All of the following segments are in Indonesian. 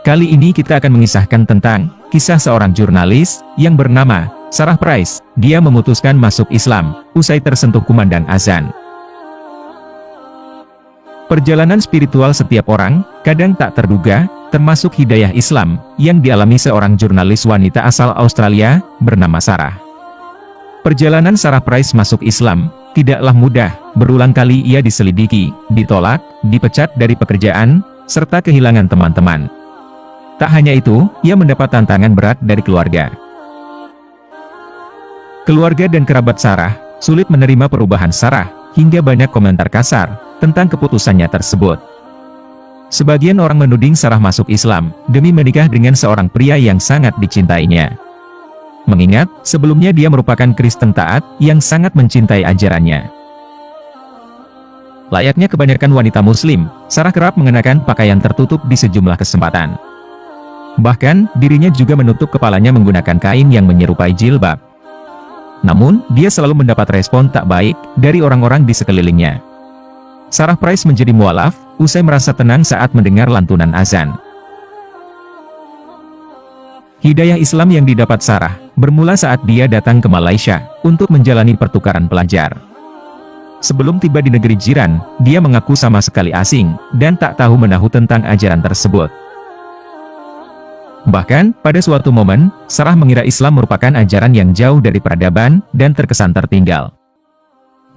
Kali ini kita akan mengisahkan tentang kisah seorang jurnalis yang bernama Sarah Price. Dia memutuskan masuk Islam usai tersentuh kumandang azan. Perjalanan spiritual setiap orang kadang tak terduga, termasuk hidayah Islam yang dialami seorang jurnalis wanita asal Australia bernama Sarah. Perjalanan Sarah Price masuk Islam tidaklah mudah. Berulang kali ia diselidiki, ditolak, dipecat dari pekerjaan, serta kehilangan teman-teman. Tak hanya itu, ia mendapat tantangan berat dari keluarga. Keluarga dan kerabat Sarah sulit menerima perubahan Sarah, hingga banyak komentar kasar tentang keputusannya tersebut. Sebagian orang menuding Sarah masuk Islam demi menikah dengan seorang pria yang sangat dicintainya. Mengingat, sebelumnya dia merupakan Kristen taat yang sangat mencintai ajarannya. Layaknya kebanyakan wanita muslim, Sarah kerap mengenakan pakaian tertutup di sejumlah kesempatan. Bahkan, dirinya juga menutup kepalanya menggunakan kain yang menyerupai jilbab. Namun, dia selalu mendapat respon tak baik dari orang-orang di sekelilingnya. Sarah Price menjadi mualaf, usai merasa tenang saat mendengar lantunan azan. Hidayah Islam yang didapat Sarah, bermula saat dia datang ke Malaysia, untuk menjalani pertukaran pelajar. Sebelum tiba di negeri jiran, dia mengaku sama sekali asing, dan tak tahu menahu tentang ajaran tersebut. Bahkan, pada suatu momen, Sarah mengira Islam merupakan ajaran yang jauh dari peradaban, dan terkesan tertinggal.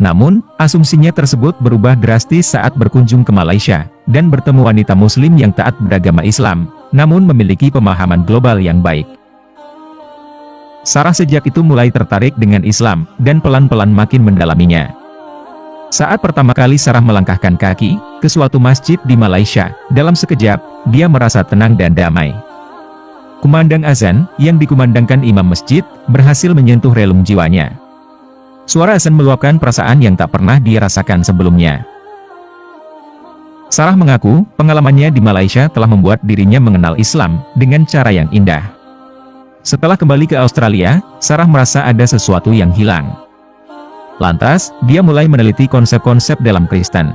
Namun, asumsinya tersebut berubah drastis saat berkunjung ke Malaysia, dan bertemu wanita muslim yang taat beragama Islam, namun memiliki pemahaman global yang baik. Sarah sejak itu mulai tertarik dengan Islam, dan pelan-pelan makin mendalaminya. Saat pertama kali Sarah melangkahkan kaki ke suatu masjid di Malaysia, dalam sekejap, dia merasa tenang dan damai. Kumandang azan, yang dikumandangkan imam masjid, berhasil menyentuh relung jiwanya. Suara azan meluapkan perasaan yang tak pernah dia rasakan sebelumnya. Sarah mengaku, pengalamannya di Malaysia telah membuat dirinya mengenal Islam dengan cara yang indah. Setelah kembali ke Australia, Sarah merasa ada sesuatu yang hilang. Lantas, dia mulai meneliti konsep-konsep dalam Kristen.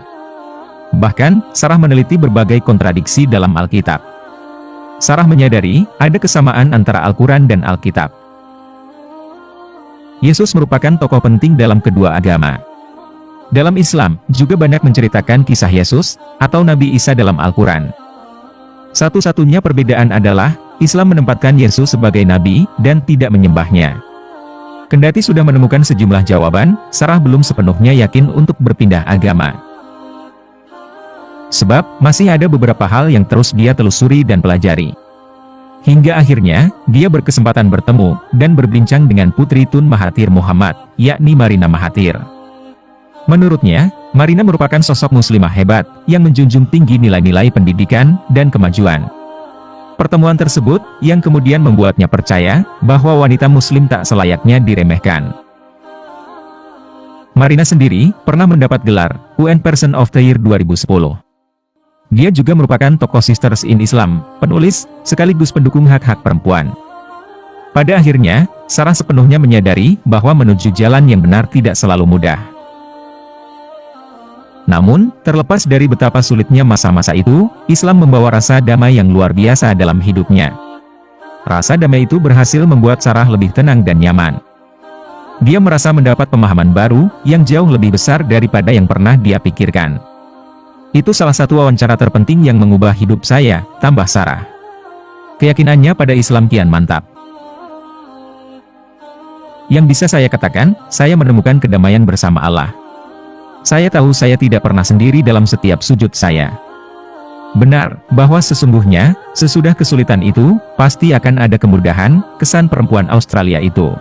Bahkan, Sarah meneliti berbagai kontradiksi dalam Alkitab. Sarah menyadari, ada kesamaan antara Al-Quran dan Alkitab. Yesus merupakan tokoh penting dalam kedua agama. Dalam Islam, juga banyak menceritakan kisah Yesus, atau Nabi Isa dalam Al-Quran. Satu-satunya perbedaan adalah, Islam menempatkan Yesus sebagai Nabi, dan tidak menyembahnya. Kendati sudah menemukan sejumlah jawaban, Sarah belum sepenuhnya yakin untuk berpindah agama. Sebab, masih ada beberapa hal yang terus dia telusuri dan pelajari. Hingga akhirnya, dia berkesempatan bertemu, dan berbincang dengan Putri Tun Mahathir Mohamad, yakni Marina Mahathir. Menurutnya, Marina merupakan sosok muslimah hebat, yang menjunjung tinggi nilai-nilai pendidikan, dan kemajuan. Pertemuan tersebut, yang kemudian membuatnya percaya, bahwa wanita muslim tak selayaknya diremehkan. Marina sendiri, pernah mendapat gelar, UN Person of the Year 2010. Dia juga merupakan tokoh Sisters in Islam, penulis, sekaligus pendukung hak-hak perempuan. Pada akhirnya, Sarah sepenuhnya menyadari bahwa menuju jalan yang benar tidak selalu mudah. Namun, terlepas dari betapa sulitnya masa-masa itu, Islam membawa rasa damai yang luar biasa dalam hidupnya. Rasa damai itu berhasil membuat Sarah lebih tenang dan nyaman. Dia merasa mendapat pemahaman baru, yang jauh lebih besar daripada yang pernah dia pikirkan. Itu salah satu wawancara terpenting yang mengubah hidup saya, tambah Sarah. Keyakinannya pada Islam kian mantap. Yang bisa saya katakan, saya menemukan kedamaian bersama Allah. Saya tahu saya tidak pernah sendiri dalam setiap sujud saya. Benar, bahwa sesungguhnya, sesudah kesulitan itu, pasti akan ada kemudahan, kesan perempuan Australia itu.